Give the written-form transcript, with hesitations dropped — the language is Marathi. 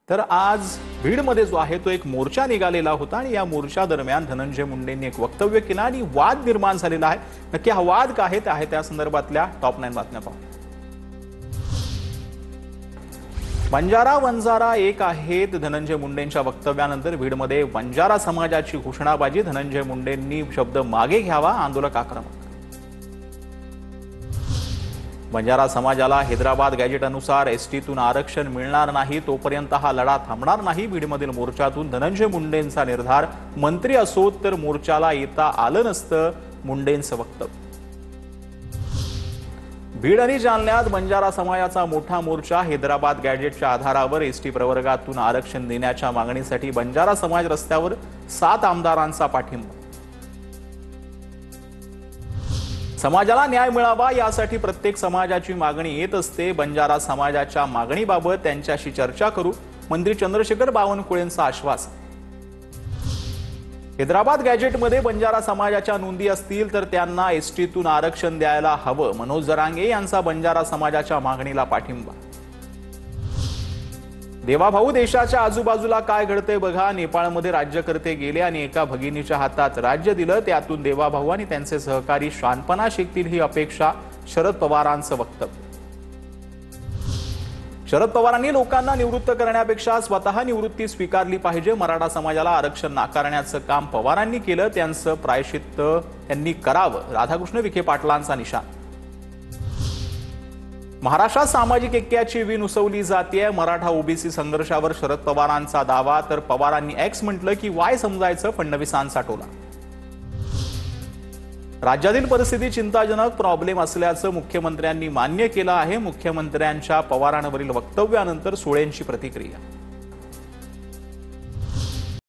तर आज बीडमध्ये जो आहे तो एक मोर्चा निघालेला होता आणि या मोर्चा दरम्यान धनंजय मुंडेंनी एक वक्तव्य केलं आणि वाद निर्माण झालेला आहे। नक्की हा वाद काय आहे त्या संदर्भातल्या टॉप 9 बातम्या पाहू। बंजारा वंजारा एक आहेत धनंजय मुंडेंच्या वक्तव्यानंतर बीडमध्ये बंजारा समाजाची घोषणाबाजी। धनंजय मुंडेंनी शब्द मागे घ्यावा, आंदोलक आक्रमक। बंजारा समाजाला हैदराबाद गॅजेट अनुसार एसटीतून आरक्षण मिळणार नाही तोपर्यंत हा लढा थांबणार नाही। बीडमधील मोर्चातून धनंजय मुंडेंचा निर्धार। मंत्री असोत तर मोर्चाला येता आलं नसतं, मुंडेंचं वक्तव्य। बीड आणि जालन्यात बंजारा समाजाचा मोठा मोर्चा। हैदराबाद गॅजेटच्या आधारावर एसटी प्रवर्गातून आरक्षण देण्याच्या मागणीसाठी बंजारा समाज रस्त्यावर। 7 आमदारांचा पाठिंबा। समाजाला न्याय मिळावा यासाठी प्रत्येक समाजाची मागणी येत असते। बंजारा समाजाच्या मागणीबाबत त्यांच्याशी चर्चा करू, मंत्री चंद्रशेखर बावनकुळेंचं आश्वासन। हैदराबाद गॅजेटमध्ये बंजारा समाजाच्या नोंदी असतील तर त्यांना एसटीतून आरक्षण द्यायला हवं। मनोज जरांगे यांचा बंजारा समाजाच्या मागणीला पाठिंबा। देवाभाऊ देशाच्या आजूबाजूला काय घडतंय बघा। नेपाळमध्ये राज्यकर्ते गेले आणि एका भगिनीच्या हातात राज्य दिलं, त्यातून देवाभाऊ आणि त्यांचे सहकारी शांतपणा शिकतील ही अपेक्षा। शरद पवारांचं वक्तव्य। शरद पवारांनी लोकांना निवृत्त करण्यापेक्षा स्वतः निवृत्ती स्वीकारली पाहिजे। मराठा समाजाला आरक्षण नाकारण्याचं काम पवारांनी केलं, त्यांचं प्रायश्चित्त त्यांनी करावं। राधाकृष्ण विखे पाटलांचा निशाण। महाराष्ट्रात सामाजिक ऐक्याची वीण उसवली जाते। मराठा ओबीसी संघर्षावर शरद पवारांचा दावा, तर पवारांनी एक्स म्हटलं की वाय समजायचं, फडणवीसांचा टोला। राज्यातील परिस्थिती चिंताजनक प्रॉब्लेम असल्याचं मुख्यमंत्र्यांनी मान्य केलं आहे। मुख्यमंत्र्यांच्या पवारांवरील वक्तव्यानंतर सुळेंची प्रतिक्रिया।